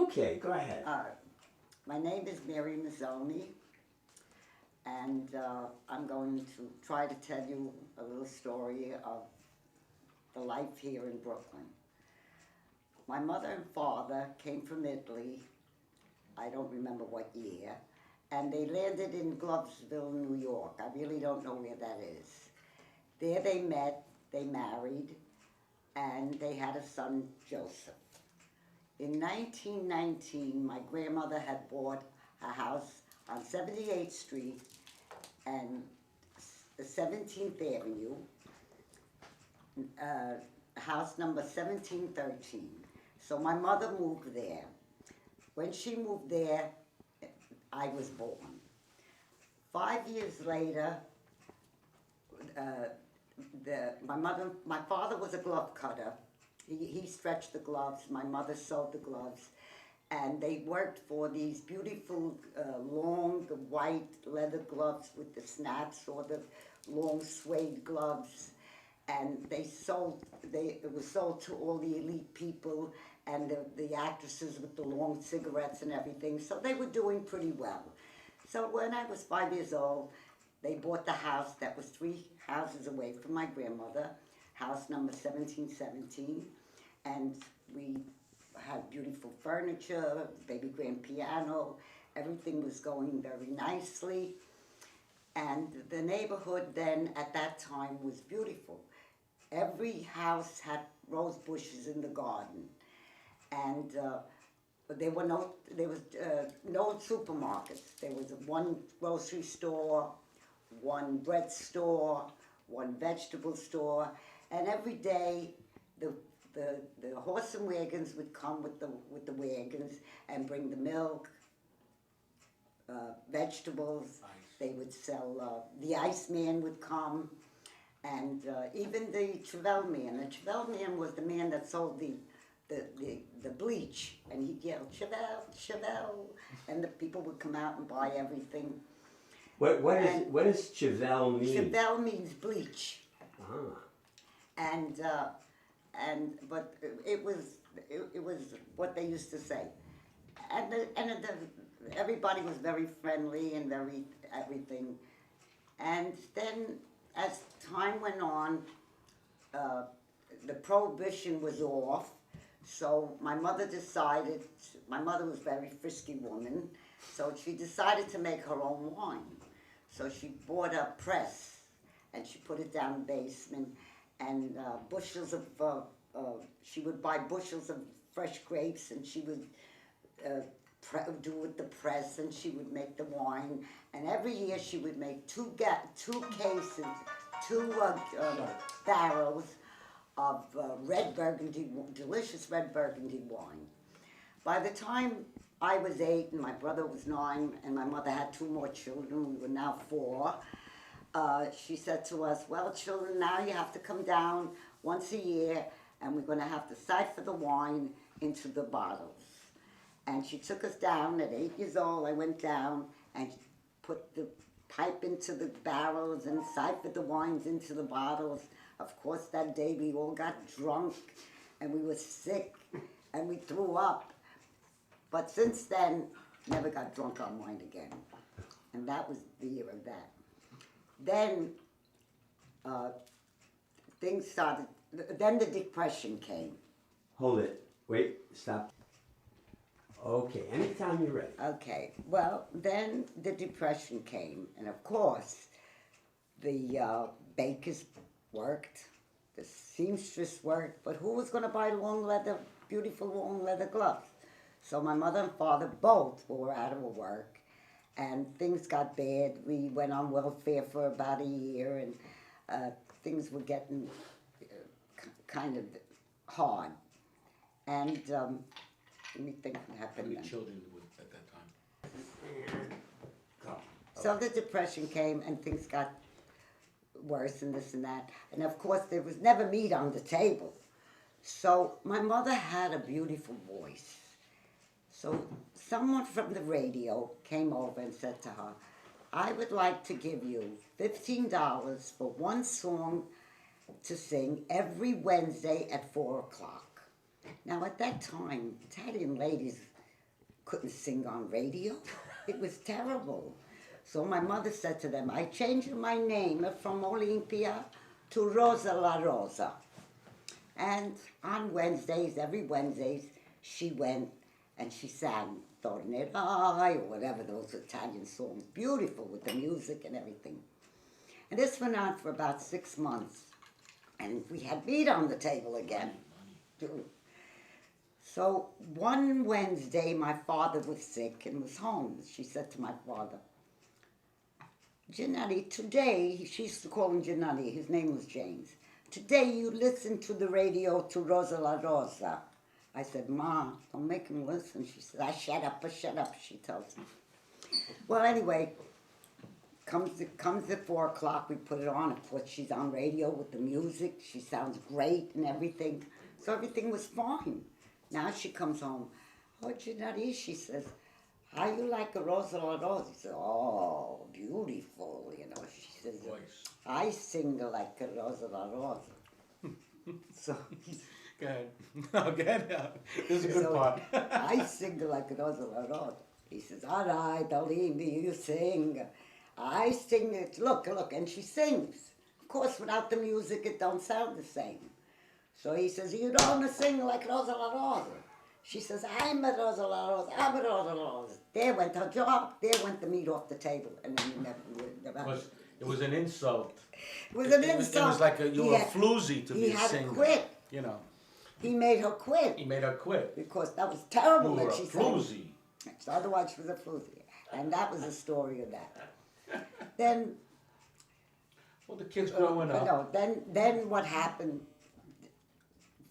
Okay, go ahead. My name is Ma Mazzoni, and I'm going to try to tell you a little story of the life here in Brooklyn. My mother and father came from Italy, I don't remember what year, and they landed in Gloversville, New York. I really don't know where that is. There they met, they married, and they had a son, Joseph. In 1919, my grandmother had bought a house on 78th Street and 17th Avenue, house number 1713. So my mother moved there. When she moved there, I was born. 5 years later, my father was a glove cutter. He stretched the gloves, my mother sewed the gloves, and they worked for these beautiful long white leather gloves with the snaps, or the long suede gloves, and it was sold to all the elite people and the actresses with the long cigarettes and everything, so they were doing pretty well. So when I was 5 years old, they bought the house that was 3 houses away from my grandmother, house number 1717, and we had beautiful furniture, baby grand piano, everything was going very nicely, and the neighborhood then at that time was beautiful. Every house had rose bushes in the garden, and there was no supermarkets. There was one grocery store, one bread store, one vegetable store, and every day the horse and wagons would come with the wagons and bring the milk, vegetables. They would sell, the Iceman would come, and even the Chevelle man. The Chevelle man was the man that sold the bleach, and he'd yell, "Chevelle, Chevelle," and the people would come out and buy everything. What does Chevelle mean? Chevelle means bleach. Ah. But it was what they used to say, and everybody was very friendly and very everything. And then as time went on, the prohibition was off. So my mother decided. My mother was a very frisky woman, so she decided to make her own wine. So she bought a press, and she put it down in the basement, and bushels of, she would buy bushels of fresh grapes, and she would do with the press, and she would make the wine. And every year she would make two cases, barrels of red Burgundy, delicious red Burgundy wine. By the time I was 8 and my brother was 9 and my mother had 2 more children, we were now 4, she said to us, "Well, children, now you have to come down once a year and we're going to have to siphon the wine into the bottles." And she took us down at 8 years old. I went down and put the pipe into the barrels and siphoned the wines into the bottles. Of course, that day we all got drunk and we were sick and we threw up. But since then, never got drunk on wine again. And that was the year of that. Then things started, then the Depression came. Hold it. Wait, stop. Okay, anytime you're ready. Okay, well, then the Depression came. And of course, the bakers worked, the seamstress worked, but who was going to buy beautiful long leather gloves? So my mother and father both were out of work, and things got bad. We went on welfare for about a year, and things were getting kind of hard. And let me think what happened then. How many children at that time? So the Depression came, and things got worse and this and that. And of course, there was never meat on the table. So my mother had a beautiful voice. So someone from the radio came over and said to her, "I would like to give you $15 for one song to sing every Wednesday at 4 o'clock." Now at that time, Italian ladies couldn't sing on radio. It was terrible. So my mother said to them, I changed my name from Olympia to Rosa La Rosa. And on Wednesdays, every Wednesdays, she went and she sang Tornerai or whatever, those Italian songs. Beautiful with the music and everything. And this went on for about 6 months. And we had meat on the table again. So one Wednesday, my father was sick and was home. She said to my father, Giannetti, today, she used to call him Giannetti, his name was James. Today you listen to the radio to Rosa La Rosa. I said, Ma, don't make him listen. She said, shut up, she tells me. Well, anyway, comes at 4 o'clock, we put it on. Of course, she's on radio with the music. She sounds great and everything. So everything was fine. Now she comes home. Oh, Giannetti, she says, how you like a Rosa La Rosa? He said, oh, beautiful, you know. She says, I sing like a Rosa La Rosa. So go ahead. No, go ahead. This is a good part. I sing like a Rosa La Rosa. He says, all right, I'll leave you sing. I sing it, look, and she sings. Of course, without the music, it don't sound the same. So he says, you don't sing like Rosa La Rosa. She says, I'm a Rosa La Rosa, I'm a Rosa La Rosa. There went her job, there went the meat off the table. And then It was an insult. It was an insult. It was like you were a floozy to be a singer. He had to quit. You know. He made her quit. He made her quit. Because that was terrible that she said. Floozy. So otherwise she was a floozy. And that was the story of that. Then... Well, the kids growing up. No, then what happened,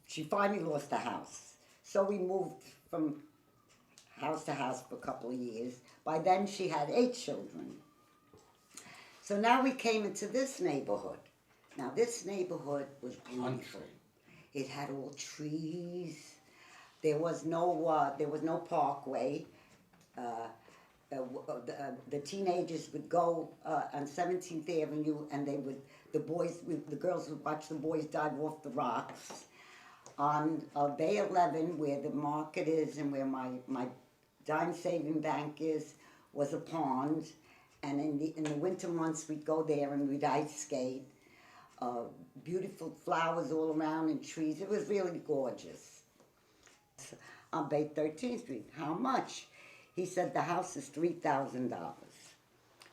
she finally lost the house. So we moved from house to house for a couple of years. By then she had 8 children. So now we came into this neighborhood. Now this neighborhood was beautiful. It had all trees. There was no parkway. The teenagers would go on 17th Avenue, and the girls would watch the boys dive off the rocks. On Bay 11, where the market is and where my dime saving bank is, was a pond. And in the winter months, we'd go there and we'd ice skate. Beautiful flowers all around and trees. It was really gorgeous. On Bay 13th Street, how much? He said, the house is $3,000.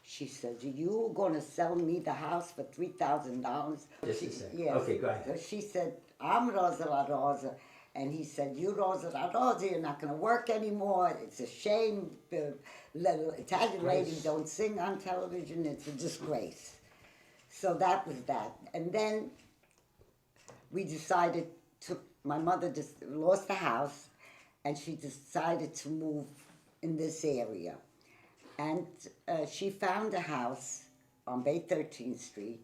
She said, are you going to sell me the house for $3,000? Just a second. Yes. Okay, go ahead. So she said, I'm Rosa La Rosa. And he said, you Rosa La Rosa, you're not going to work anymore. It's a shame. Italian ladies don't sing on television. It's a disgrace. So that was that. And then we decided my mother just lost the house, and she decided to move in this area. And she found a house on Bay 13th Street,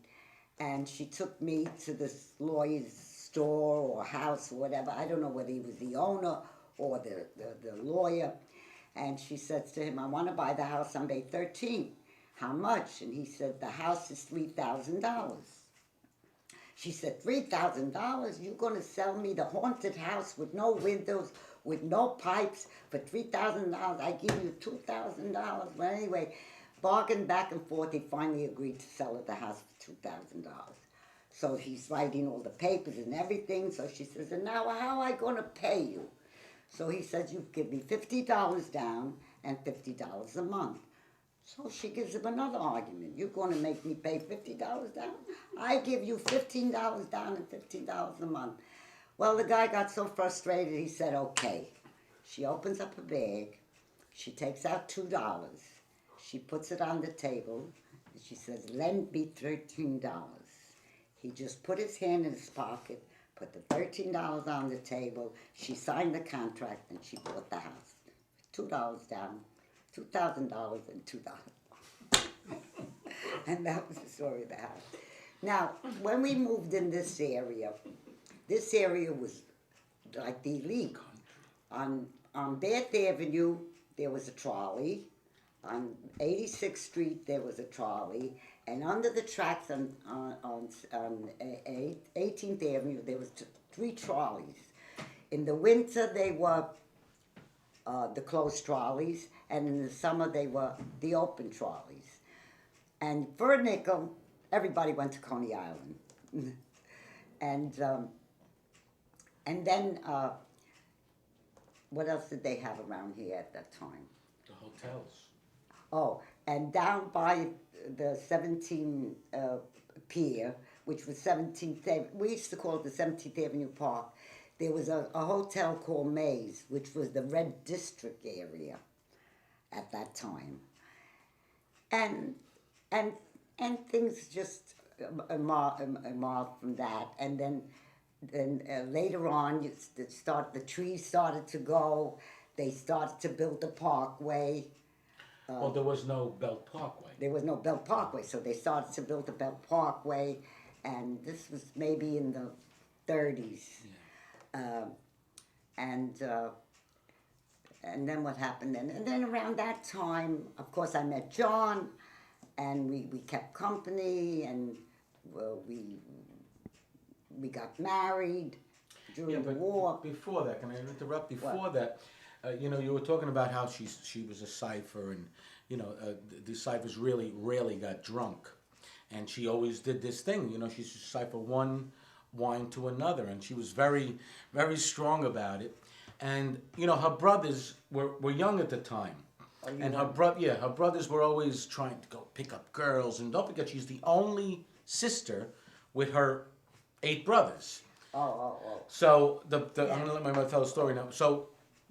and she took me to this lawyer's store or house or whatever. I don't know whether he was the owner or the lawyer. And she said to him, I want to buy the house on Bay 13th. How much? And he said, the house is $3,000. She said, $3,000? You're going to sell me the haunted house with no windows, with no pipes for $3,000? I give you $2,000. Well, anyway, bargained back and forth. He finally agreed to sell her the house for $2,000. So he's writing all the papers and everything. So she says, and now how am I going to pay you? So he says, you give me $50 down and $50 a month. So she gives him another argument. You're going to make me pay $50 down? I give you $15 down and $15 a month. Well, the guy got so frustrated, he said, okay. She opens up a bag. She takes out $2. She puts it on the table. And she says, lend me $13. He just put his hand in his pocket, put the $13 on the table. She signed the contract, and she bought the house. $2 down, $2,000 and $2. And that was the story of the house. Now, when we moved in this area was like the elite. On Bath Avenue, there was a trolley. On 86th Street, there was a trolley. And under the tracks on 18th Avenue, there was 3 trolleys. In the winter, they were the closed trolleys, and in the summer they were the open trolleys. And for a nickel, everybody went to Coney Island. And then what else did they have around here at that time? The hotels. Oh, and down by the 17th Pier, which was 17th Avenue, we used to call it the 17th Avenue Park. There was a hotel called Maze, which was the Red District area at that time. And things just evolved from that. And then later on, the trees started to go. They started to build the parkway. Well, there was no Belt Parkway. There was no Belt Parkway, so they started to build the Belt Parkway, and this was maybe in the 30s. Yeah. And then what happened then? And then around that time, of course, I met John, and we kept company, and we got married during the war. Before that, can I interrupt? Before that, you know, you were talking about how she was a cipher, and you know, the ciphers really rarely got drunk, and she always did this thing. You know, she used to cipher one wine to another, and she was very, very strong about it. And you know, her brothers were young at the time, and her brothers were always trying to go pick up girls. And don't forget, she's the only sister with her 8 brothers. Oh. So I'm gonna let my mother tell the story now. So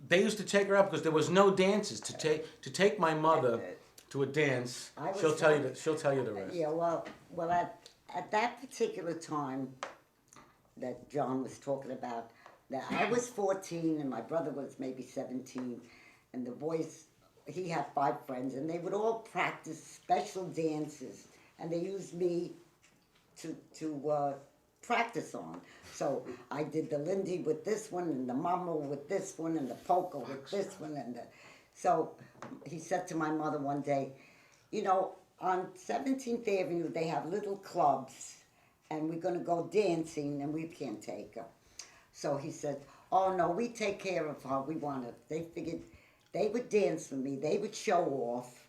they used to take her out because there was no dances to take my mother to a dance. She'll tell you the rest. Yeah, well, at that particular time that John was talking about, that I was 14 and my brother was maybe 17, and the boys, he had 5 friends, and they would all practice special dances, and they used me to practice on. So I did the Lindy with this one, and the Mama with this one, and the Polka with this one, so he said to my mother one day, you know, on 17th Avenue they have little clubs, and we're going to go dancing, and we can't take her. So he said, oh no, we take care of her. We want her. They figured they would dance with me. They would show off.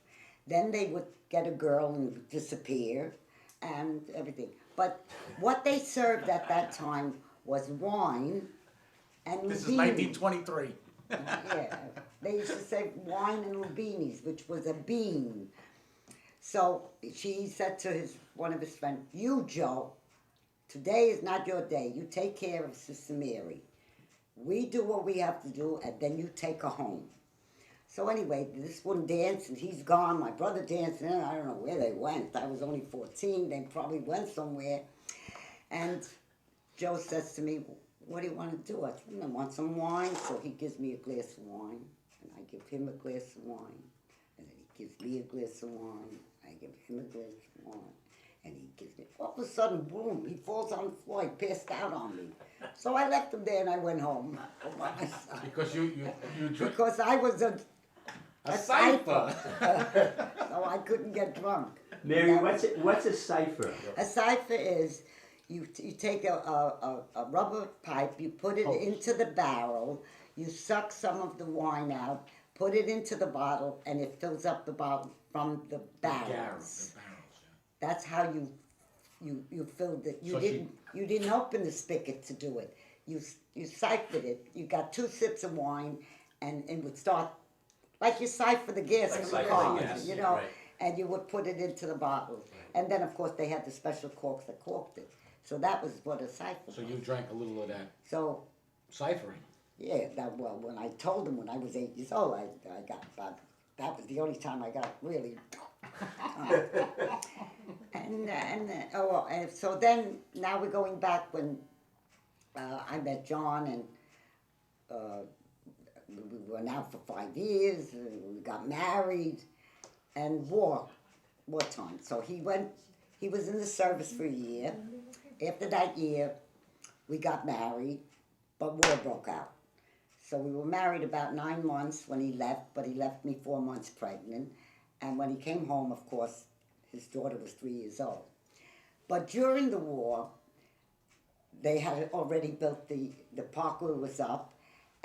Then they would get a girl and disappear and everything. But what they served at that time was wine and This is Lubini. 1923. Yeah, they used to say wine and lubinis, which was a bean. So she said to one of his friends, you, Joe, today is not your day. You take care of Sister Mary. We do what we have to do, and then you take her home. So anyway, this one danced, and he's gone. My brother danced, and I don't know where they went. I was only 14. They probably went somewhere. And Joe says to me, what do you want to do? I said, I want some wine. So he gives me a glass of wine, and I give him a glass of wine. And then he gives me a glass of wine. I give him a glass of wine. And he gives me, all of a sudden, boom, he falls on the floor, he passed out on me. So I left him there and I went home by myself. Because you Because I was a cipher. So I couldn't get drunk. Mary, what's a cipher? A cipher is, you take a rubber pipe, you put it into the barrel, you suck some of the wine out, put it into the bottle, and it fills up the bottle from the barrels. That's how you filled it. You didn't open the spigot to do it. You siphoned it. You got 2 sips of wine, and it would start like you siphon the gas in the car, you know. Right. And you would put it into the bottle, and then of course they had the special corks that corked it. So that was what a cipher. So you drank a little of that So ciphering. yeah, well, when I told him when I was 8 years old, I got about. That was the only time I got really. And so then now we're going back when I met John, and we were out for 5 years. We got married, and wartime. So he was in the service for a year. After that year, we got married, but war broke out. So we were married about 9 months when he left, but he left me 4 months pregnant. And when he came home, of course, his daughter was 3 years old. But during the war, they had already built the parkway was up,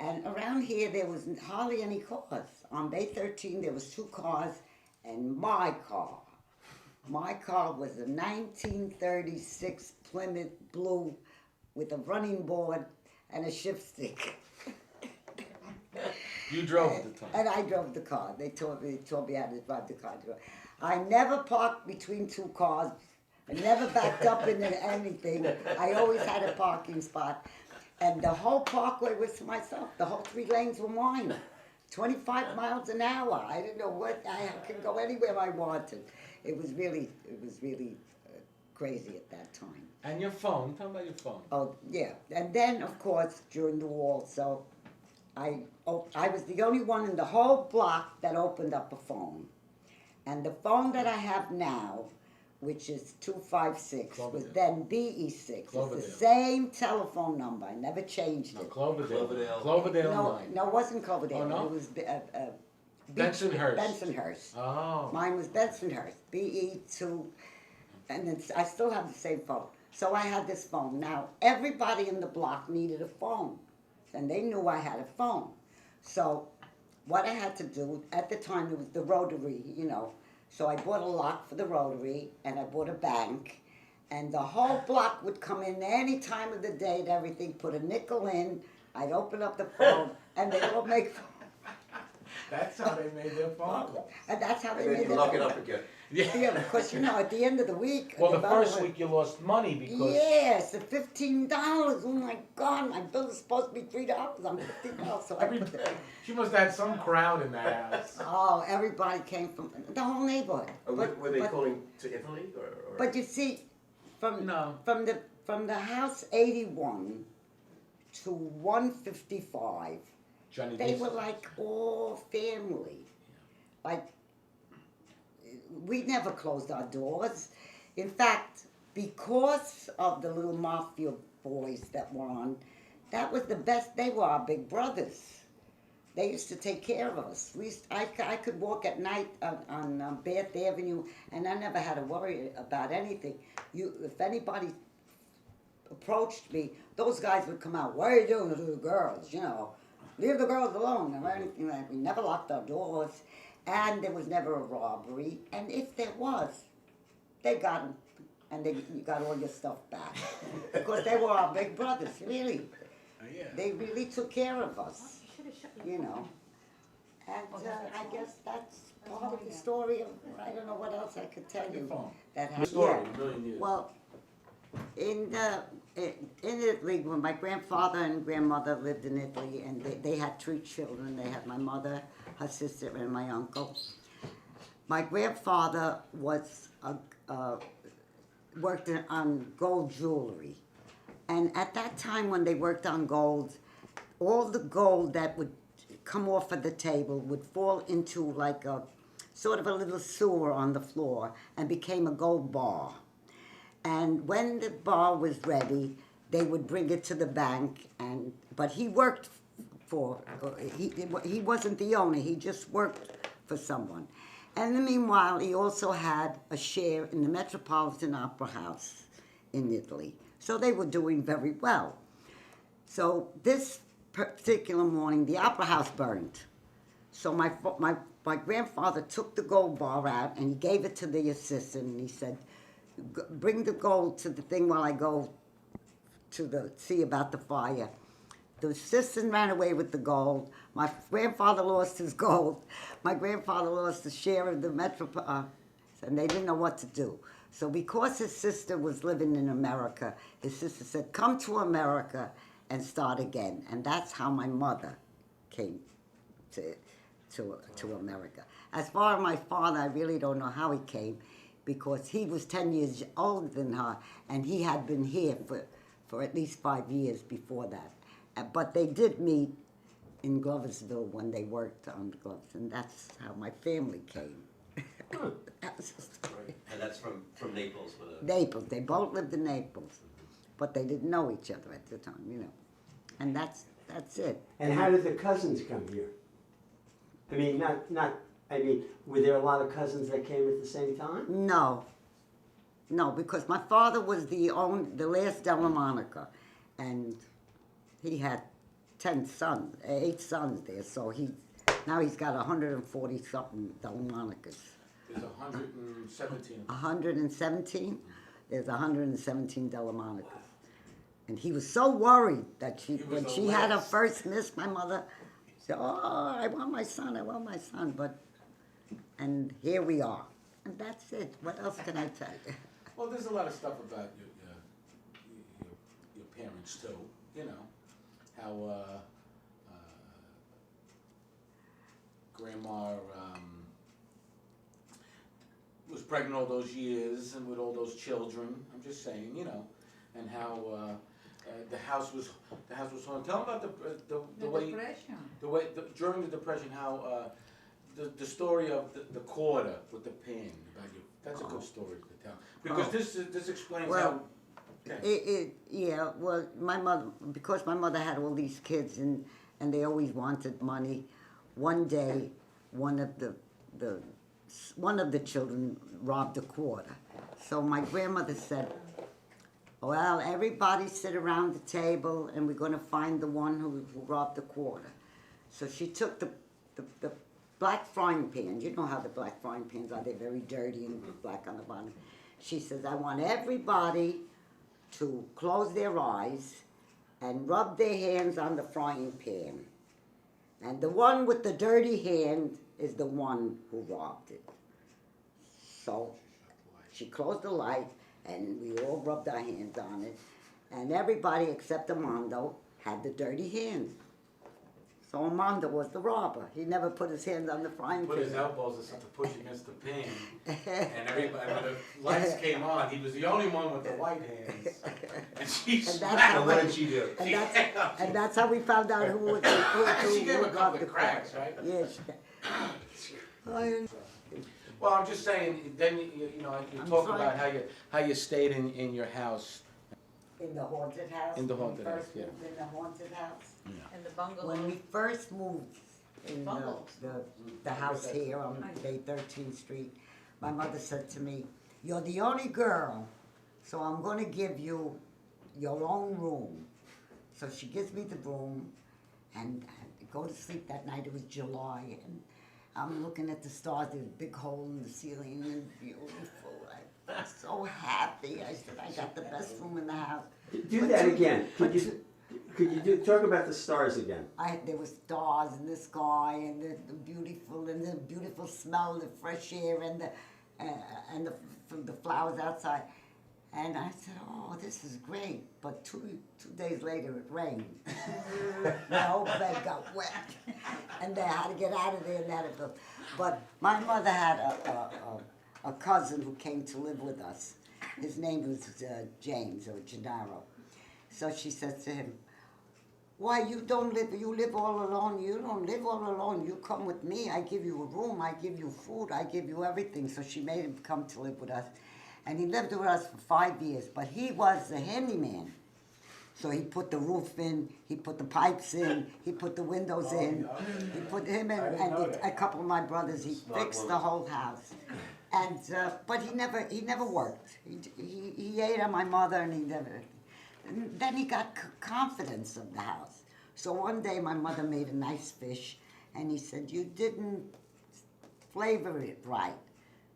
And around here, there was hardly any cars. On Bay 13, there was 2 cars, and my car. My car was a 1936 Plymouth Blue with a running board and a shift stick. You drove at the time. And I drove the car. They told me how to drive the car. I never parked between 2 cars. I never backed up into anything. I always had a parking spot. And the whole parkway was to myself. The whole 3 lanes were mine. 25 miles an hour. I didn't know what, I could go anywhere I wanted. It was really crazy at that time. And your phone, tell me about your phone. Oh, yeah. And then, of course, during the war, so I was the only one in the whole block that opened up a phone. And the phone that I have now, which is 256, was then BE6. It's the same telephone number. I never changed it. Cloverdale No, 9. no, it wasn't Cloverdale. Oh, no? It was Bensonhurst. Bensonhurst. Oh. Mine was Bensonhurst. BE2. And then I still have the same phone. So I had this phone. Now, everybody in the block needed a phone. And they knew I had a phone. So what I had to do, at the time, it was the rotary, you know. So I bought a lock for the rotary, and I bought a bank. And the whole block would come in any time of the day and everything, put a nickel in. I'd open up the phone, and they'd all make phone. That's how they made their phone. And that's how they And then made you it. lock it up again. Yeah, because, you know, at the end of the week... Well, the mother first would- week you lost money because... Yes, the $15. Oh, my God, my bill is supposed to be $3. I'm $15, so I put the... She must have had some crowd in that house. Oh, everybody came from the whole neighborhood. Were they calling to Italy? Or? But you see, from No. from the house 81 to 155, Johnny they Depp. were like all family. Like, we never closed our doors. In fact, because of the little mafia boys that were on, that was the best. They were our big brothers. They used to take care of us. I could walk at night on Bath Avenue, and I never had to worry about anything. If anybody approached me, those guys would come out. What are you doing to the girls? You know, leave the girls alone or anything like that. We never locked our doors, and there was never a robbery. And if there was, they got them, and you got all your stuff back because they were our big brothers. Really, Yeah. they really took care of us. You know, and I guess that's part of the story of, I don't know what else I could tell you. That happened. Story, Yeah. a million years. Well, in Italy, when my grandfather and grandmother lived in Italy, and they had 3 children. They had my mother, her sister, and my uncle. My grandfather was worked on gold jewelry, and at that time when they worked on gold, all the gold that would come off of the table would fall into like a sort of a little sewer on the floor and became a gold bar. And when the bar was ready, they would bring it to the bank. But he worked he wasn't the owner. He just worked for someone. And in the meanwhile, he also had a share in the Metropolitan Opera House in Italy. So they were doing very well. So this particular morning, the opera house burned. So my grandfather took the gold bar out and he gave it to the assistant and he said, bring the gold to the thing while I go to see about the fire. The assistant ran away with the gold. My grandfather lost his gold. My grandfather lost a share of the and they didn't know what to do. So because his sister was living in America, his sister said, come to America and start again. And that's how my mother came to America. As far as my father, I really don't know how he came, because he was 10 years older than her, and he had been here for at least 5 years before that. But they did meet in Gloversville when they worked on the gloves, and that's how my family came. That was the story. And that's from Naples? Naples. They both lived in Naples, but they didn't know each other at the time, you know. And that's it. And how did the cousins come here? I mean, were there a lot of cousins that came at the same time? No, because my father was the last Della Monica, and he had 8 sons there. So now he's got 140 something Delmonicas. There's 117. 117. There's 117 Delmonicas. And he was so worried that when she had her first miss, my mother said, "Oh, I want my son, I want my son." And here we are. And that's it. What else can I tell you? Well, there's a lot of stuff about your parents too. You know how Grandma was pregnant all those years and with all those children. I'm just saying, you know, and how the house was haunted. Tell them about the way Depression. during the Depression how the story of the quarter with the pan. That's a good story to tell because this explains how. Okay. Well, my mother, because my mother had all these kids and they always wanted money. One day, one of the children robbed a quarter. So my grandmother said, "Well, everybody sit around the table and we're going to find the one who robbed the quarter." So she took the black frying pans. You know how the black frying pans are. They're very dirty and black on the bottom. She says, "I want everybody to close their eyes and rub their hands on the frying pan. And the one with the dirty hand is the one who robbed it." So she closed the light and we all rubbed our hands on it. And everybody except Armando had the dirty hands. So Armando was the robber. He never put his hands on the frying pan. Put his elbows and to push against the pan, and everybody, when the lights came on, he was the only one with the white hands, and she smacked him. What did she do? And that's how we found out who was She gave him a couple of cracks, right? Yes. Well, I'm just saying. Then you talk about how you stayed in your house. In the haunted house. In the haunted house, First moved in the haunted house. And the bungalow. When we first moved in Bungalows. the house here on 13th Street, my mother said to me, "You're the only girl, so I'm going to give you your own room." So she gives me the room, and I go to sleep that night. It was July, and I'm looking at the stars. There's a big hole in the ceiling, and beautiful. I'm so happy. I said, "I got the best room in the house." Do that again. Could you talk about the stars again? There were stars in the sky, and the beautiful smell, the fresh air, and the flowers outside. And I said, "Oh, this is great." But two days later, it rained. My whole bed got wet, and they had to get out of there and had to go. But my mother had a cousin who came to live with us. His name was James or Gennaro. So she says to him, "Why, you live all alone. You don't live all alone. You come with me. I give you a room. I give you food. I give you everything." So she made him come to live with us. And he lived with us for 5 years. But he was the handyman. So he put the roof in, he put the pipes in, he put the windows in. He put him in, and a couple of my brothers. He fixed the whole house. And but he never worked. He ate on my mother, and he never. And then he got confidence of the house. So one day my mother made a nice fish, and he said, "You didn't flavor it right."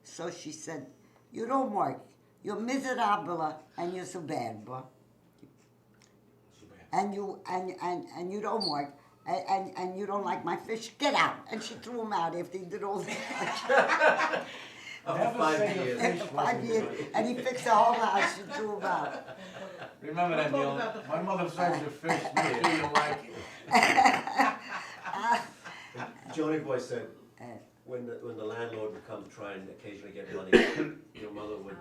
So she said, "You don't work. You're miserable and you're superbo. And you don't work. And you don't like my fish. Get out." And she threw him out after he did all that. After 5 years. After 5 years, and he fixed the whole house. She threw him out. Remember that, Neil? My mother serves your fish. Do you like it? Johnny Boy said, when the landlord would come to try and occasionally get money, your mother would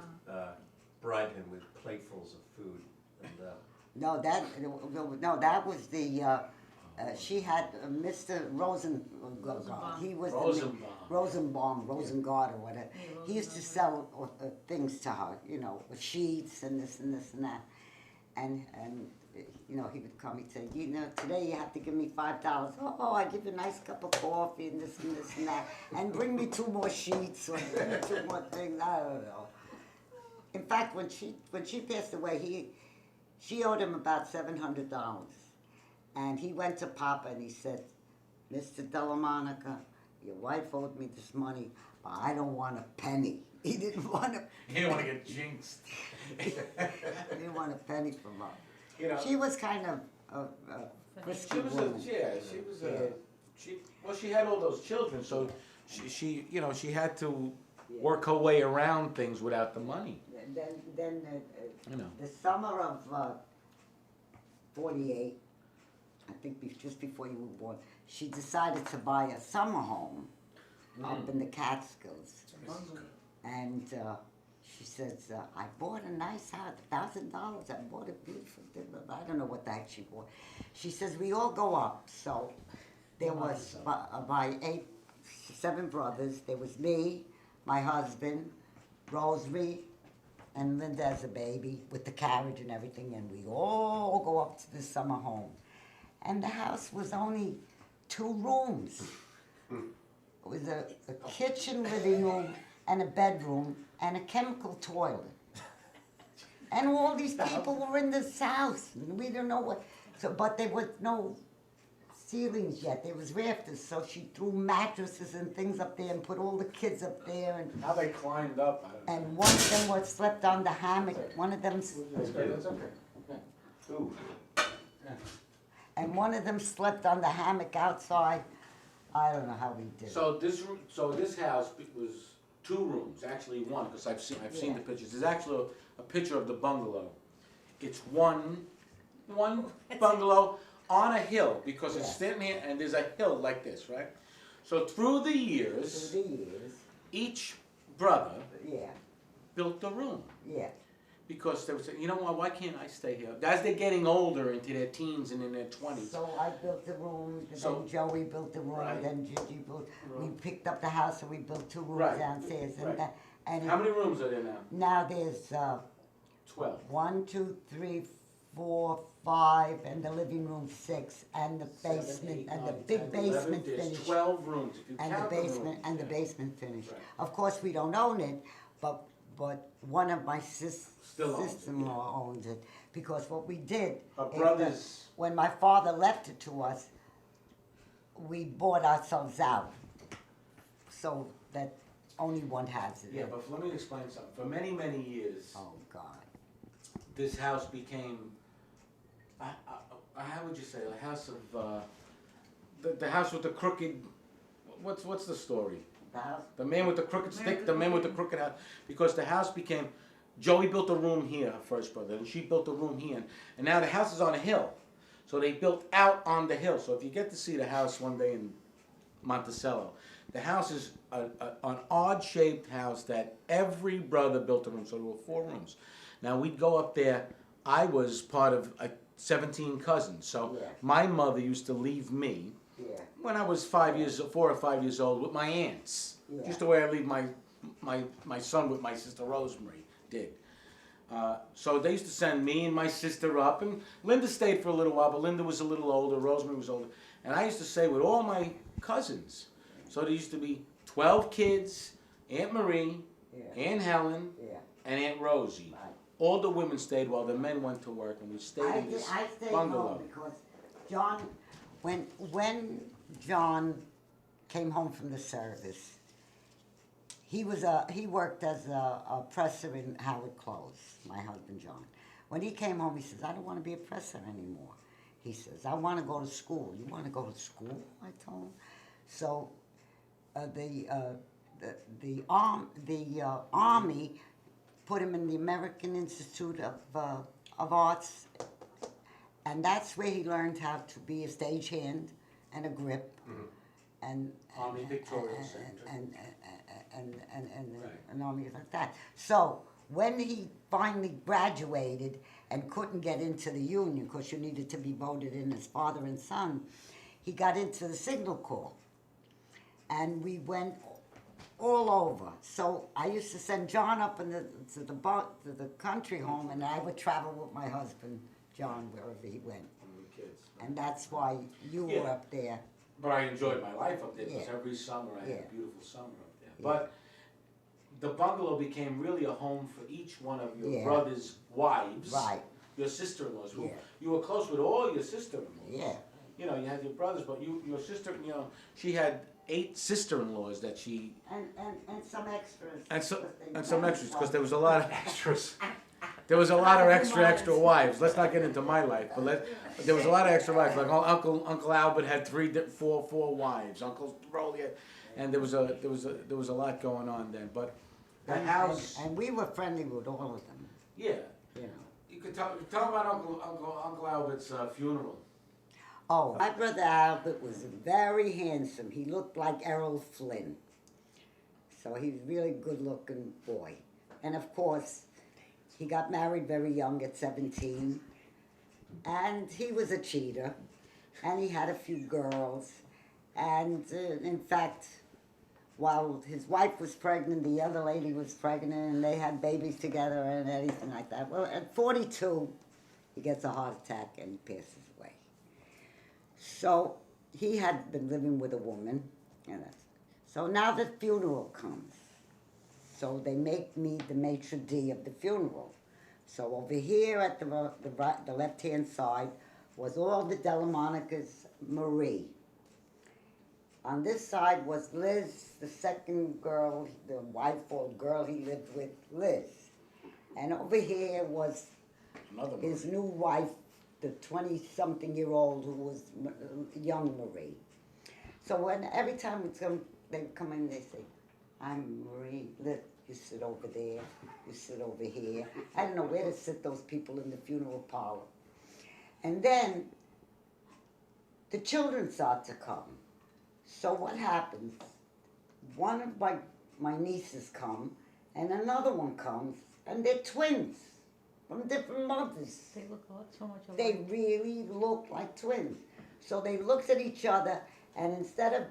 bribe him with platefuls of food. And, No, that was the. She had Mr. Rosenbaum. He was Rosengard or whatever. He used to sell things to her, sheets and this and this and that. And he would come. He'd say, "Today you have to give me $5. Oh, I give you a nice cup of coffee and this and that, and bring me 2 more sheets or 2 more things." I don't know. In fact, when she passed away, she owed him about $700. And he went to Papa and he said, Mr. Delamonica, your wife owed me this money, but I don't want a penny. He didn't want a You don't want to get jinxed. he didn't want a penny from her. You know, She was kind of a frisky she was woman. she had all those children, so she you know, she had to work her way around things without the money. Then You know. the summer of 48, I think just before you were born, she decided to buy a summer home up in the Catskills. And she says, I bought a nice house, $1,000. I bought a beautiful thing. I don't know what the heck she bought. She says, we all go up. So there was my 7 brothers. There was me, my husband, Rosemary, and Linda as a baby with the carriage and everything. And we all go up to the summer home. And the house was only 2 rooms. It was a kitchen, living room, and a bedroom, and a chemical toilet. And all these people were in this house, and we don't know what. So, but there was no ceilings yet. There was rafters, so she threw mattresses and things up there and put all the kids up there. And How they climbed up, I don't know. and one of them was slept on the hammock. One of them. That's okay, that's okay. Yeah. Ooh. And one of them slept on the hammock outside. I don't know how we did it. So this house was 2 rooms, actually 1, because I've seen the pictures. There's actually a picture of the bungalow. It's one bungalow on a hill, because it's standing here and there's a hill like this, right? So through the years, each brother Yeah, built a room. yeah. Because they would say, you know what, why can't I stay here? As they're getting older into their teens and in their 20s. So I built the room, So- then Joey built the room, Right. then Gigi built, we picked up the house and we built 2 rooms Right, downstairs. And right. that, and How many rooms are there now? now there's 12. 1, 2, 3, 4, 5, and the living room 6, and the basement, and the big basement There's finished. 12 rooms, if you And the count basement, rooms. and the Yeah. basement finished. Right. Of course, we don't own it, but one of my Still owns it, sister-in-law owns it, because what we did. Her after- brothers. When my father left it to us, we bought ourselves out, so that only one has it. Yeah, but let me explain something. For many, many years, Oh, God. this house became, how would you say, a house of, the house with the crooked, what's the story? The house, The man with the crooked stick, the man with the crooked house, because the house became, Joey built a room here, her first brother, and she built a room here, and now the house is on a hill. So they built out on the hill. So if you get to see the house one day in Monticello, the house is an odd-shaped house that every brother built a room. So there were 4 rooms. Now we'd go up there. I was part of 17 cousins. So Yeah. my mother used to leave me yeah, when I was 4 or 5 years old with my aunts. Yeah. Just the way I leave my son with my sister Rosemary did. So they used to send me and my sister up, and Linda stayed for a little while, but Linda was a little older, Rosemary was older. And I used to stay with all my cousins. So there used to be 12 kids, Aunt Marie, yeah, Aunt Helen, yeah. and Aunt Rosie. Right. All the women stayed while the men went to work, and we stayed in this I stayed bungalow. home because John, when John came home from the service, he worked as a presser in Howard Clothes, my husband John. When he came home, he says, I don't want to be a presser anymore. He says, I want to go to school. You want to go to school? I told him. So the Army put him in the American Institute of Arts, and that's where he learned how to be a stagehand and a grip, and Army Victoria Center. and Right. an army like that. So when he finally graduated and couldn't get into the union because you needed to be voted in as father and son, he got into the Signal Corps, and we went all over. So I used to send John up to the country home, and I would travel with my husband John wherever he went, And the kids. and that's why you were Yeah. up there. But I enjoyed my life up there because Yeah. every summer I had Yeah. a beautiful summer up there. Yeah. But the bungalow became really a home for each one of your Yeah. brother's wives. Right. your sister-in-laws. Yeah. You were close with all your sister-in-laws. Yeah. You know, you had your brothers, but your sister, you know, she had 8 sister-in-laws that she And some extras. and some extras because there was a lot of extras. There was a lot of extra wives. Let's not get into my life, but there was a lot of extra wives. Like Uncle Albert had four wives. Uncle Rolly had, and there was a lot going on then. But the house, And we were friendly with all of them, yeah. you know. You could tell about Uncle Albert's funeral. Oh, my brother Albert was very handsome. He looked like Errol Flynn. So he was a really good-looking boy. And of course, he got married very young at 17. And he was a cheater. And he had a few girls. And in fact, while his wife was pregnant, the other lady was pregnant, and they had babies together and anything like that. Well, at 42, he gets a heart attack and he passes away. So he had been living with a woman, so now the funeral comes. So they make me the maitre d' of the funeral. So over here at the left-hand side was all the Delmonico's Marie. On this side was Liz, the second girl, the wife or girl he lived with, Liz. And over here was his new wife, the 20-something-year-old who was young Marie. So every time they come in, they say, "I'm Marie. Liz, you sit over there. You sit over here." I don't know where to sit those people in the funeral parlor. And then the children start to come. So what happens? One of my nieces come, and another one comes, and they're twins from different mothers. They look so much alike. They really look like twins. So they looked at each other, and instead of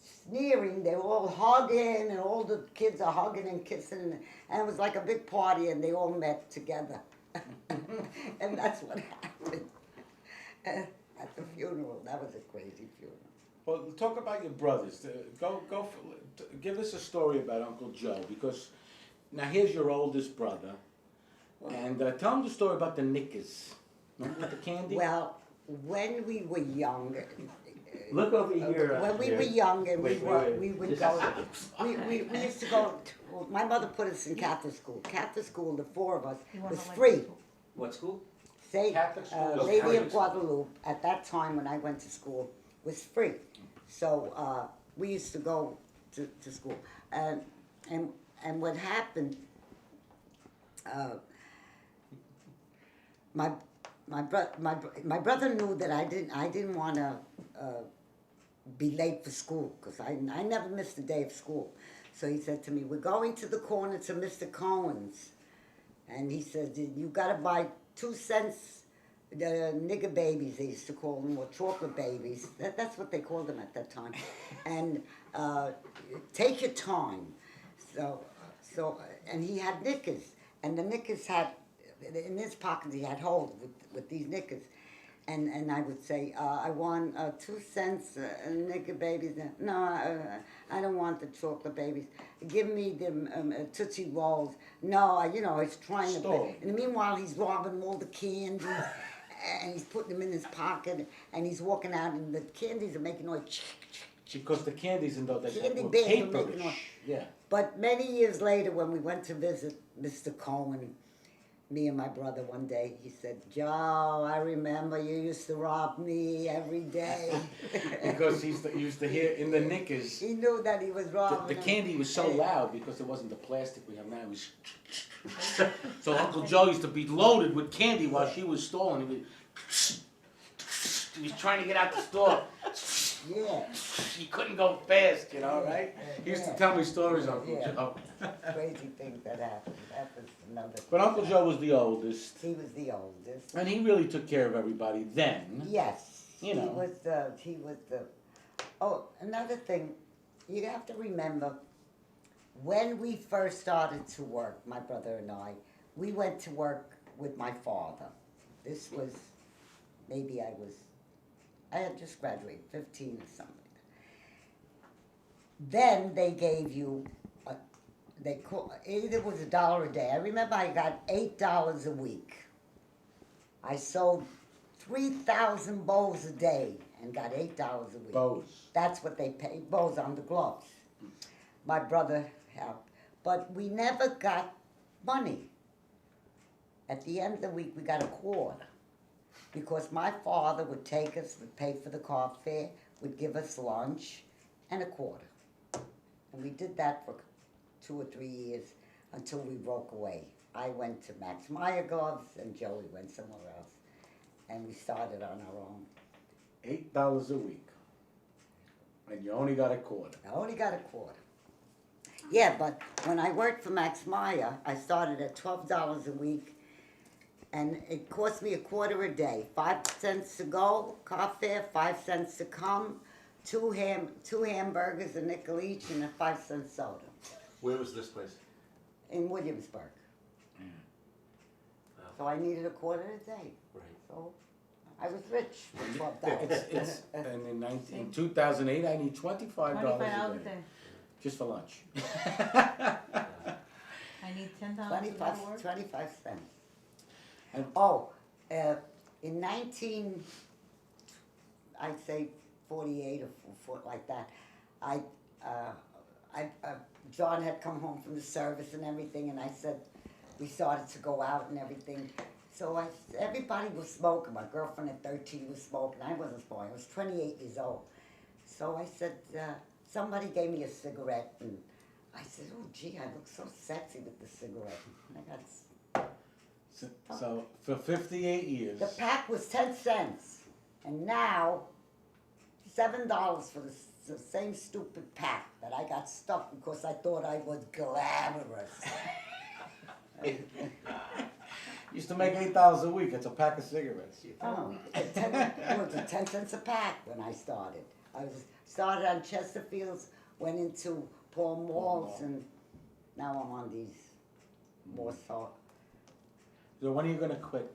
sneering, they were all hugging, and all the kids are hugging and kissing, and it was like a big party, and they all met together. And that's what happened at the funeral. That was a crazy funeral. Well, talk about your brothers. Give us a story about Uncle Joe, because now here's your oldest brother, and tell him the story about the knickers. Remember with the candy? Well, when we were young, Look over here. when we here. were young and Wait, we would Just- go, we used to go, my mother put us in Catholic school. Catholic school, the four of us, You wanna was like free. people? What school? Catholic school was Lady free. of Guadalupe, at that time when I went to school, was free. So we used to go to school. And what happened, my brother knew that I didn't want to be late for school, because I never missed a day of school. So he said to me, "We're going to the corner to Mr. Cohen's." And he said, "You got to buy 2 cents, the nigger babies," they used to call them, or chocolate babies. That's what they called them at that time. And take your time. And he had knickers. And the knickers had, in his pocket, he had holes with these knickers. And I would say, "I want 2 cents, nigger babies." "No, I don't want the chocolate babies. Give me the Tootsie Rolls." "No, he's trying Stole. to. And meanwhile, he's robbing all the candies, and he's putting them in his pocket, and he's walking out, and the candies are making noise. Because the candies and those Candy were bears were paper. making noise. Yeah. But many years later, when we went to visit Mr. Cohen, me and my brother one day, he said, "Joe, I remember you used to rob me every day." Because he used to hear in the knickers. He knew that he was robbing The them. candy was so loud because it wasn't the plastic we have now. It was so Uncle Joe used to be loaded with candy while she was stalling. He was trying to get out the store. Yeah, He couldn't go fast, right? He used to tell me stories, Uncle Yeah. Joe. crazy things that happened. That was another. But Uncle Joe was the oldest, He was the oldest. and he really took care of everybody then. Yes, You know. he was the. Oh, another thing, you have to remember, when we first started to work, my brother and I, we went to work with my father. This was, maybe I had just graduated, 15 or something. Then they gave you, it was $1 a day. I remember I got $8 a week. I sold 3,000 bows a day and got $8 a week. Bows. That's what they pay, bows on the gloves. My brother helped. But we never got money. At the end of the week, we got a quarter. Because my father would take us, would pay for the car fare, would give us lunch, and a quarter. And we did that for 2 or 3 years until we broke away. I went to Max Meyer Gloves, and Joey went somewhere else. And we started on our own. $8 a week. And you only got a quarter. I only got a quarter. Yeah, but when I worked for Max Meyer, I started at $12 a week, and it cost me a quarter a day. 5 cents to go, car fare, 5 cents to come, two hamburgers, a nickel each, and a 5-cent soda Where was this place? in Williamsburg. So I needed a quarter a day. Right. So I was rich for $12. In 2008, I need $25 $25 a a day. day. Just for lunch. I need $10 to 25, go to work. 25 cents. And- In I'd say 48 or like that, John had come home from the service and everything, and I said, we started to go out and everything. So everybody was smoking. My girlfriend at 13 was smoking. I wasn't smoking. I was 28 years old. So I said, somebody gave me a cigarette, and I said, oh, gee, I look so sexy with the cigarette. And I got So for 58 years. the pack was 10 cents, and now $7 for the same stupid pack that I got stuck because I thought I was glamorous. Used to make $8 a week. It's a pack of cigarettes. Oh, it was 10 cents a pack when I started. Started on Chesterfields, went into Paul Malls, and now I'm on these more salt. So when are you gonna quit?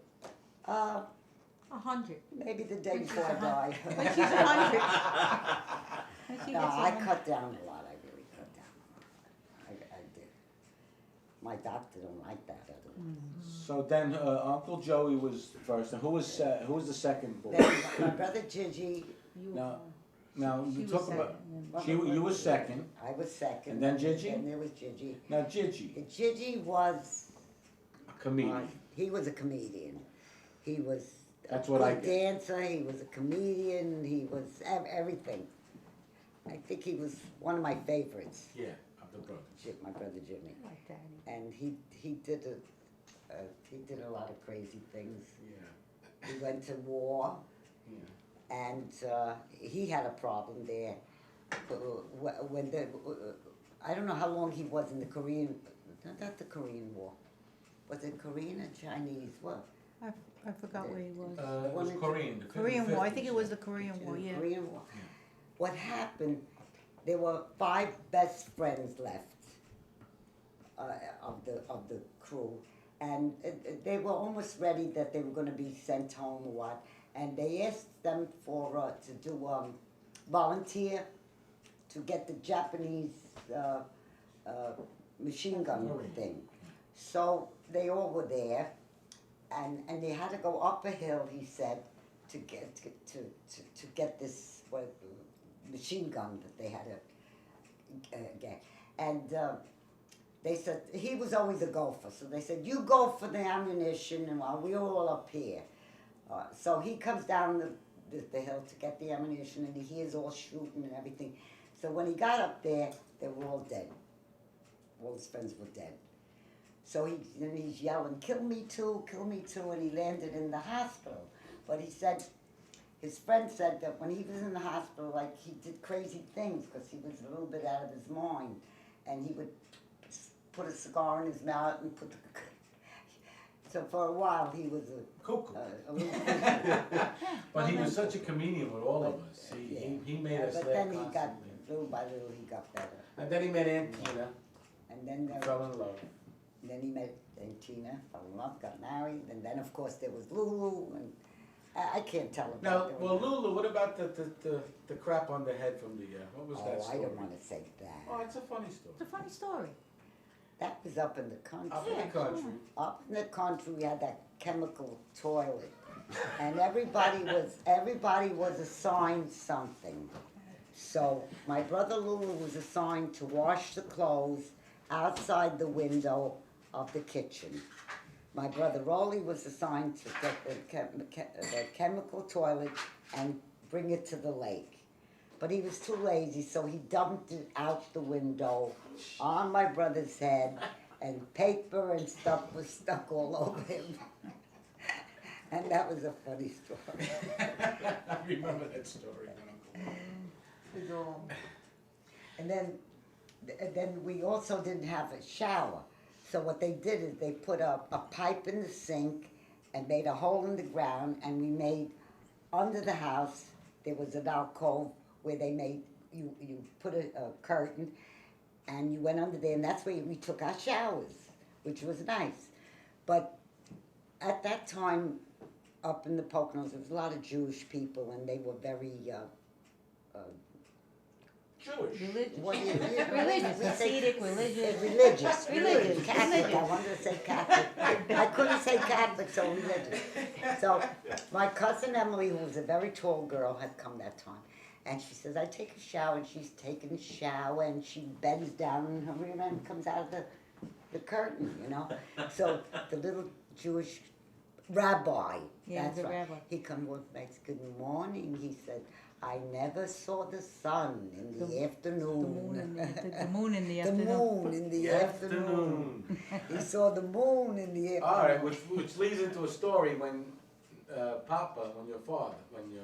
100. Maybe the day When she's before I 100. die. When she's 100. When she No, gets I 100. cut down a lot. I really cut down a lot. I did. My doctor don't like that. So then Uncle Joey was first, and who was the second boy? Then my brother Gigi, You Now, now she you was talk second, about and you were second, I was second. And then Gigi? And there was Gigi. now Gigi, Gigi was, a comedian. he was a comedian. He was That's a what I good get. dancer, he was a comedian, he was everything. I think he was one of my favorites, Yeah, of the brothers. My brother Jimmy. I like Daddy. And he did a lot of crazy things. Yeah, He went to war, yeah. and he had a problem there. When I don't know how long he was in the Korean, not the Korean War. Was it Korean or Chinese? What? I forgot where he was. It was Korean. the Korean War. I 50s, think it was the Korean War. The Yeah. Korean War. Yeah. What happened? There were 5 best friends left of the crew, and they were almost ready that they were going to be sent home or what. And they asked them for to do volunteer to get the Japanese machine gun thing. So they all were there, and they had to go up a hill. He said to get this machine gun that they had to get, and they said he was always a gopher. So they said, "You go for the ammunition, and while we're all up here." So he comes down the hill to get the ammunition, and he hears all shooting and everything. So when he got up there, they were all dead. All his friends were dead. So he's yelling, "Kill me too, kill me too," and he landed in the hospital. But he said, his friend said that when he was in the hospital, like, he did crazy things because he was a little bit out of his mind. And he would put a cigar in his mouth and put the... So for a while, he was Cuckoo. a little cuckoo. But he was such a comedian with all of us. He made us But laugh then he got, constantly. little by little, he got better. And then he met Aunt Tina, And then fell in love. then he met Tina, fell in love, got married, and then of course there was Lulu, and I can't tell about Now, that. well, Lulu, what about the crap on the head from the, what was that Oh, I story? don't want to say that. Oh, it's a funny story. It's a funny story. That was up in the country. Up in the country. Up in the country, we had that chemical toilet. and everybody was assigned something. So my brother Lulu was assigned to wash the clothes outside the window of the kitchen. My brother Rolly was assigned to get the chemical toilet and bring it to the lake. But he was too lazy, so he dumped it out the window on my brother's head, and paper and stuff was stuck all over him. And that was a funny story. I remember that story. And then we also didn't have a shower. So what they did is they put a pipe in the sink and made a hole in the ground, and we made, under the house, there was an alcove where they made, you put a curtain, and you went under there, and that's where we took our showers, which was nice. But at that time, up in the Poconos, there was a lot of Jewish people, and they were very, Jewish. Religious. what do you- Religious, we say- Hasidic, religious. Religious, Catholic, religious. I wanted to say Catholic. I couldn't say Catholic, so religious. So my cousin Emily, who was a very tall girl, had come that time. And she says, I take a shower, and she's taking a shower, and she bends down, and her rear end comes out of the curtain, you know? So the little Jewish rabbi, Yeah, that's the right, rabbi. he comes with me, good morning, he said, I never saw the sun in the afternoon. The moon in the The afternoon. moon in the afternoon. He saw the moon in the afternoon. All right, which leads into a story when Papa, when your father, when your